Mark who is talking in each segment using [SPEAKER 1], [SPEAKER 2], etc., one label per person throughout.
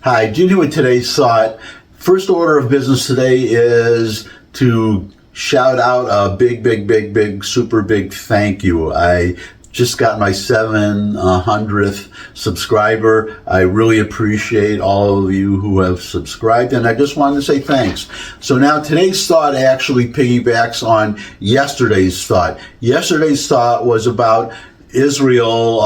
[SPEAKER 1] Hi, Junior with today's thought. First order of business today is to shout out a big, super big thank you. I just got my 700th subscriber. I really appreciate all of you who have subscribed, and I just wanted to say thanks. So now today's thought actually piggybacks on yesterday's thought. Yesterday's thought was about Israel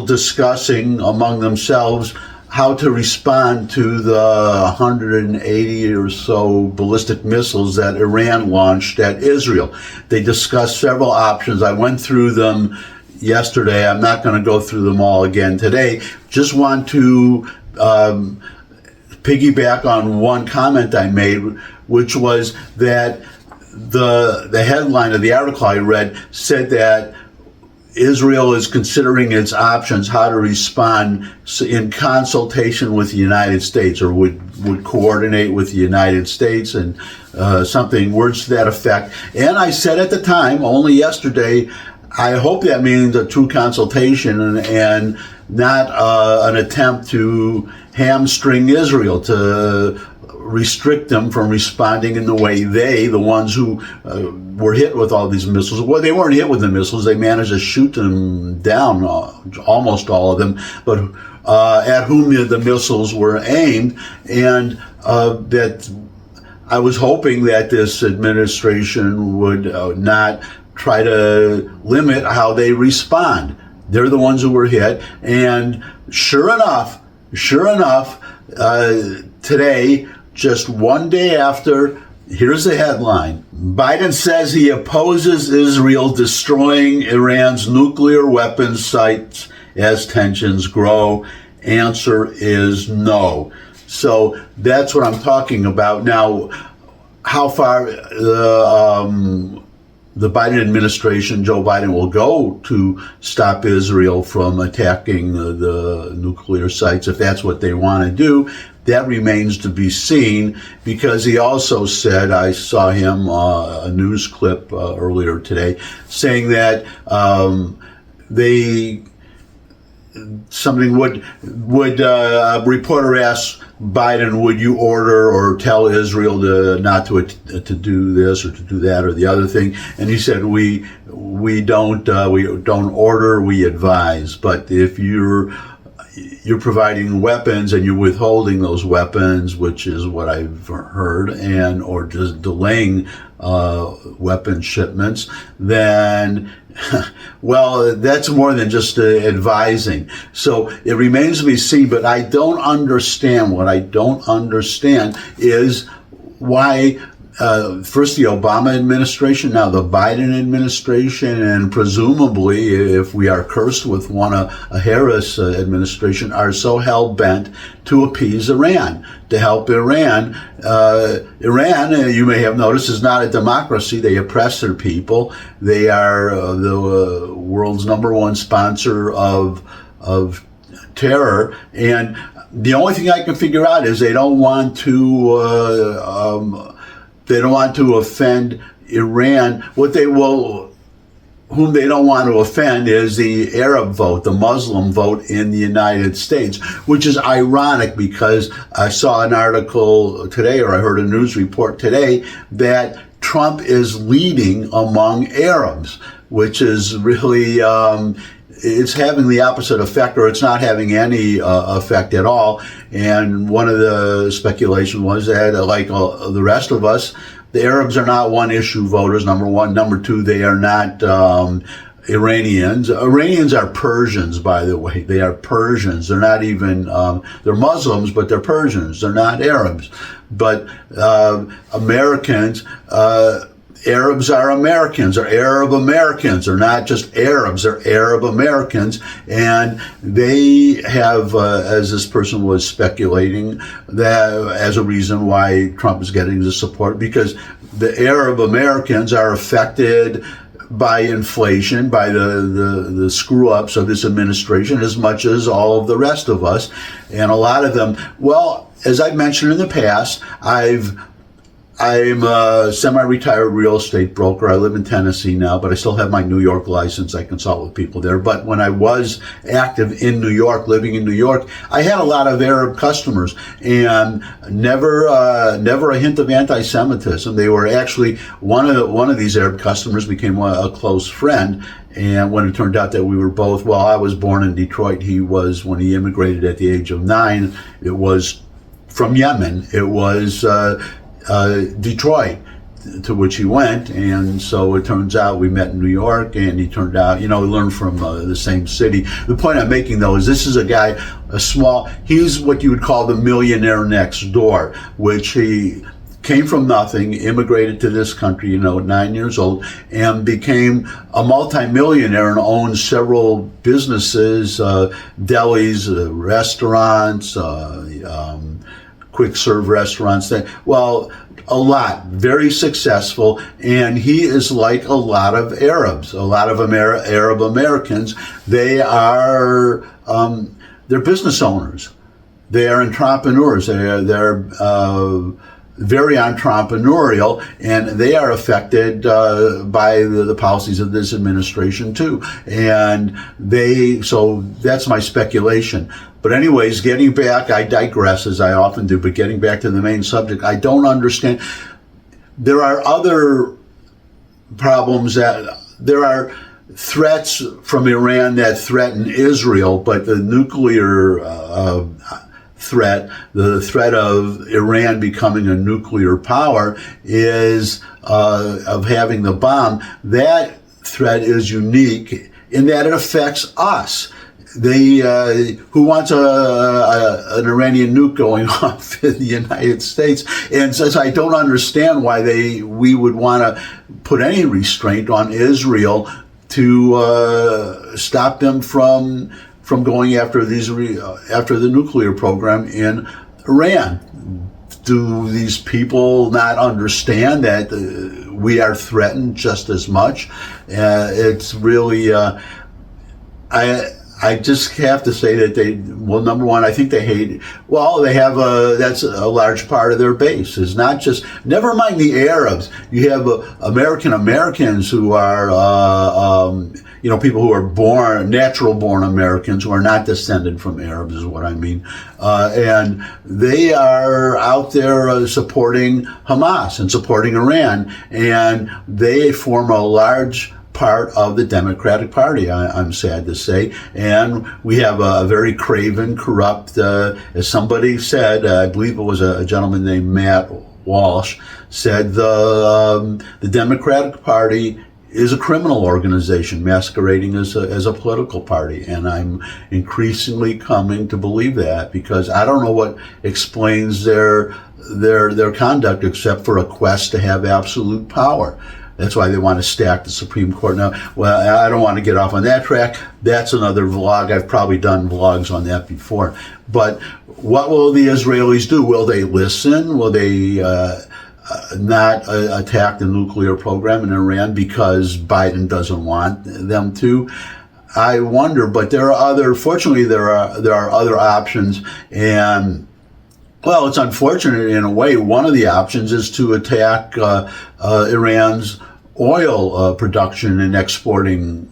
[SPEAKER 1] discussing among themselves how to respond to the 180 or so ballistic missiles that Iran launched at Israel. They discussed several options. I went through them yesterday. I'm not going to go through them all again today. Just want to piggyback on one comment I made, which was that the headline of the article I read said that Israel is considering its options how to respond in consultation with the United States, or would coordinate with the United States, and words to that effect. And I said at the time, only yesterday, I hope that means a true consultation and not an attempt to hamstring Israel, to restrict them from responding in the way the ones who were hit with all these missiles. Well, they weren't hit with the missiles. They managed to shoot them down, almost all of them, but at whom the missiles were aimed. And that I was hoping that this administration would not try to limit how they respond. They're the ones who were hit. And sure enough, today, just one day after, here's the headline. Biden says he opposes Israel destroying Iran's nuclear weapons sites as tensions grow. Answer is no. So that's what I'm talking about. Now, how far the Biden administration, Joe Biden, will go to stop Israel from attacking the nuclear sites, if that's what they want to do, that remains to be seen, because he also said, I saw him, a news clip earlier today, saying that a reporter asked Biden, would you order or tell Israel not to do this or to do that or the other thing? And he said, we don't order, we advise. But if you're providing weapons and you're withholding those weapons, which is what I've heard, and or just delaying weapon shipments, then well, that's more than just advising. So it remains to be seen, but I don't understand. What I don't understand is why first the Obama administration, now the Biden administration, and presumably, if we are cursed with one, a Harris administration, are so hell-bent to appease Iran, to help Iran. Iran, you may have noticed, is not a democracy. They oppress their people. They are the world's -- sponsor of terror. And the only thing I can figure out is they don't want to offend Iran. Whom they don't want to offend is the Arab vote, the Muslim vote in the United States, which is ironic because I saw an article today, or I heard a news report today, that Trump is leading among Arabs, which is really, it's having the opposite effect, or it's not having any effect at all. And one of the speculation was that, like the rest of us, the Arabs are not one-issue voters, number one. Number two, they are not Iranians. Iranians are Persians, by the way. They are Persians. They're not even, they're Muslims, but they're Persians. They're not Arabs. But Americans, Arabs are Americans, or Arab Americans. They're not just Arabs, they're Arab Americans. And they have, as this person was speculating, that as a reason why Trump is getting the support, because the Arab Americans are affected by inflation, by the screw-ups of this administration, as much as all of the rest of us. And a lot of them, well, as I've mentioned in the past, I'm a semi-retired real estate broker. I live in Tennessee now, but I still have my New York license. I consult with people there. But when I was active in New York, living in New York, I had a lot of Arab customers, and never a hint of anti-Semitism. They were actually one of these Arab customers became a close friend. And when it turned out that we were both, well, I was born in Detroit. He was, when he immigrated at the age of 9, it was from Yemen. It was Detroit, to which he went, and so it turns out we met in New York, and he turned out, we learned from the same city. The point I'm making, though, is this is a guy, he's what you would call the millionaire next door, which he came from nothing, immigrated to this country, at 9 years old, and became a multimillionaire and owned several businesses, delis, restaurants, quick serve restaurants. A lot, very successful, and he is like a lot of Arabs, a lot of Arab Americans. They're business owners. They are entrepreneurs. They're very entrepreneurial, and they are affected by the policies of this administration too. And so that's my speculation. But anyways, getting back, I digress as I often do, but getting back to the main subject, I don't understand. There are other problems there are threats from Iran that threaten Israel, but the nuclear threat, the threat of Iran becoming a nuclear power is of having the bomb. That threat is unique in that it affects us. Who wants an Iranian nuke going off in the United States? And says, I don't understand why we would want to put any restraint on Israel to stop them from going after after the nuclear program in Iran. Do these people not understand that we are threatened just as much? It's really I just have to say that number one, I think they hate, they have that's a large part of their base. It's not just, never mind the Arabs. You have Americans who are, people who are natural born Americans who are not descended from Arabs is what I mean. And they are out there supporting Hamas and supporting Iran, and they form a large part of the Democratic Party, I'm sad to say. And we have a very craven, corrupt, as somebody said, I believe it was a gentleman named Matt Walsh, said the Democratic Party is a criminal organization masquerading as a political party. And I'm increasingly coming to believe that, because I don't know what explains their conduct except for a quest to have absolute power. That's why they want to stack the Supreme Court. Now, well, I don't want to get off on that track. That's another vlog. I've probably done vlogs on that before. But what will the Israelis do? Will they listen? Will they not attack the nuclear program in Iran because Biden doesn't want them to? I wonder. But fortunately, there are other options. And well, it's unfortunate in a way. One of the options is to attack Iran's oil production and exporting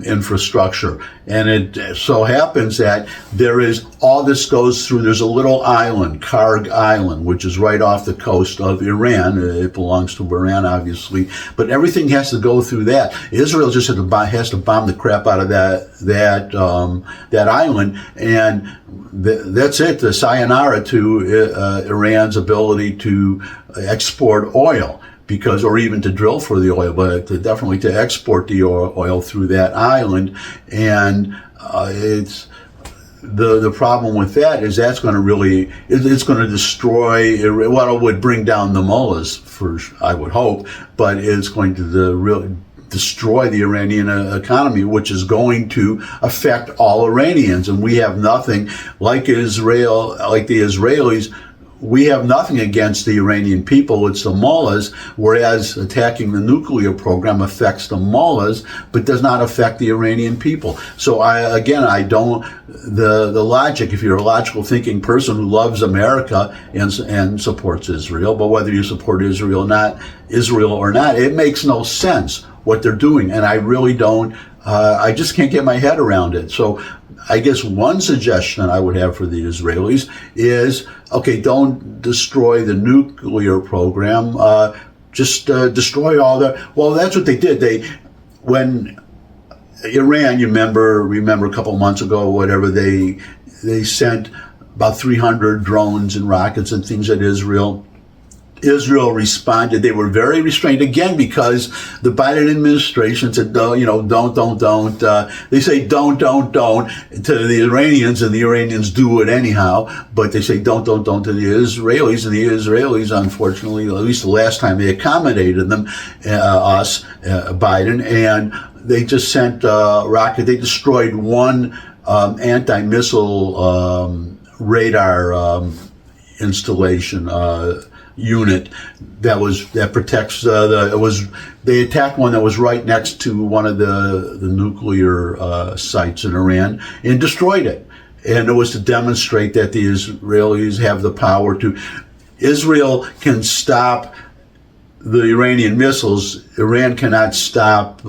[SPEAKER 1] infrastructure. And it so happens that there's a little island, Karg Island, which is right off the coast of Iran. It belongs to Iran, obviously, but everything has to go through that. Israel just has to bomb the crap out of that island, and that's it. The sayonara to Iran's ability to export oil. Or even to drill for the oil, but definitely to export the oil through that island. And it's the problem with that is that's going to it's going to destroy, it would bring down the mullahs, I would hope, but it's going to really destroy the Iranian economy, which is going to affect all Iranians. And we have nothing like the Israelis. we have nothing against the Iranian people. It's the mullahs, whereas attacking the nuclear program affects the mullahs, but does not affect the Iranian people. So I don't, the logic, if you're a logical thinking person who loves America and supports Israel, but whether you support Israel or not, it makes no sense what they're doing. And I really don't, I just can't get my head around it. So I guess one suggestion I would have for the Israelis is, okay, don't destroy the nuclear program. Just destroy all well, that's what they did. When Iran, you remember a couple months ago, whatever, they sent about 300 drones and rockets and things at Israel. Israel responded. They were very restrained, again, because the Biden administration said, don't. They say don't to the Iranians, and the Iranians do it anyhow. But they say don't to the Israelis, and the Israelis, unfortunately, at least the last time, they accommodated them, Biden, and they just sent rocket. They destroyed one anti-missile radar installation unit that protects they attacked one that was right next to one of the nuclear sites in Iran and destroyed it. And it was to demonstrate that the Israelis have the power to. Israel can stop the Iranian missiles. Iran cannot stop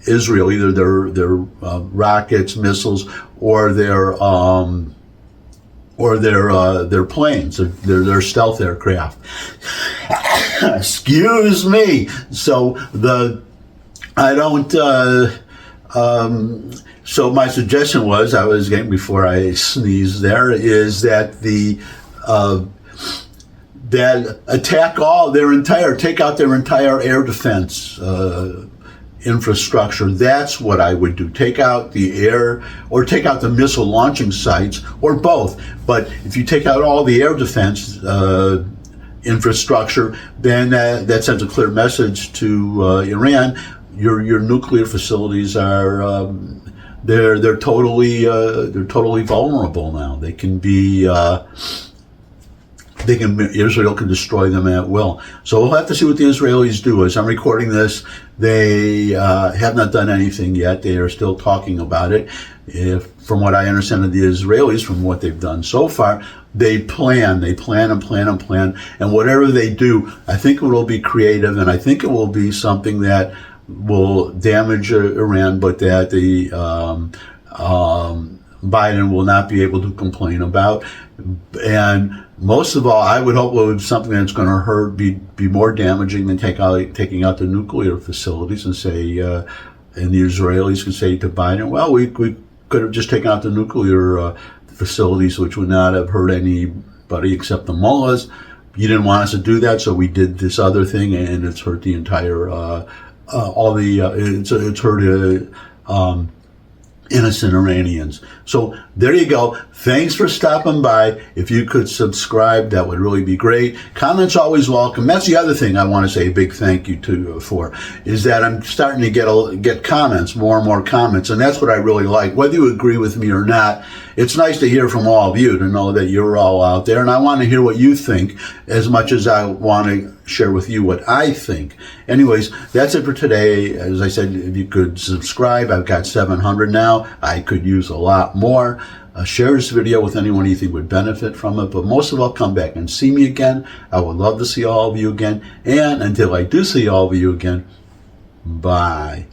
[SPEAKER 1] Israel, either their rockets, missiles, or their planes, their stealth aircraft. Excuse me. So so my suggestion was, I was getting before I sneezed there, is that that take out their entire air defense infrastructure. That's what I would do. Take out the air, or take out the missile launching sites, or both. But if you take out all the air defense infrastructure, then that sends a clear message to Iran. Your nuclear facilities are they're totally vulnerable now. They can be. Israel can destroy them at will. So we'll have to see what the Israelis do. As I'm recording this, they have not done anything yet. They are still talking about it. From what I understand of the Israelis, from what they've done so far, they plan and plan. And whatever they do, I think it will be creative, and I think it will be something that will damage Iran, but that the Biden will not be able to complain about. And most of all, I would hope it would be something that's going to be more damaging than taking out the nuclear facilities, and say, and the Israelis could say to Biden, well, we could have just taken out the nuclear facilities, which would not have hurt anybody except the mullahs. You didn't want us to do that, so we did this other thing, and it's hurt the entire, it's hurt innocent Iranians. So there you go. Thanks for stopping by. If you could subscribe, that would really be great. Comments always welcome. That's the other thing I want to say a big thank you for, is that I'm starting to get comments, more and more comments, and that's what I really like. Whether you agree with me or not, it's nice to hear from all of you, to know that you're all out there, and I want to hear what you think as much as I want to share with you what I think. Anyways, that's it for today. As I said, if you could subscribe, I've got 700 now. I could use a lot more. Share this video with anyone you think would benefit from it, but most of all, come back and see me again. I would love to see all of you again, and until I do see all of you again, bye.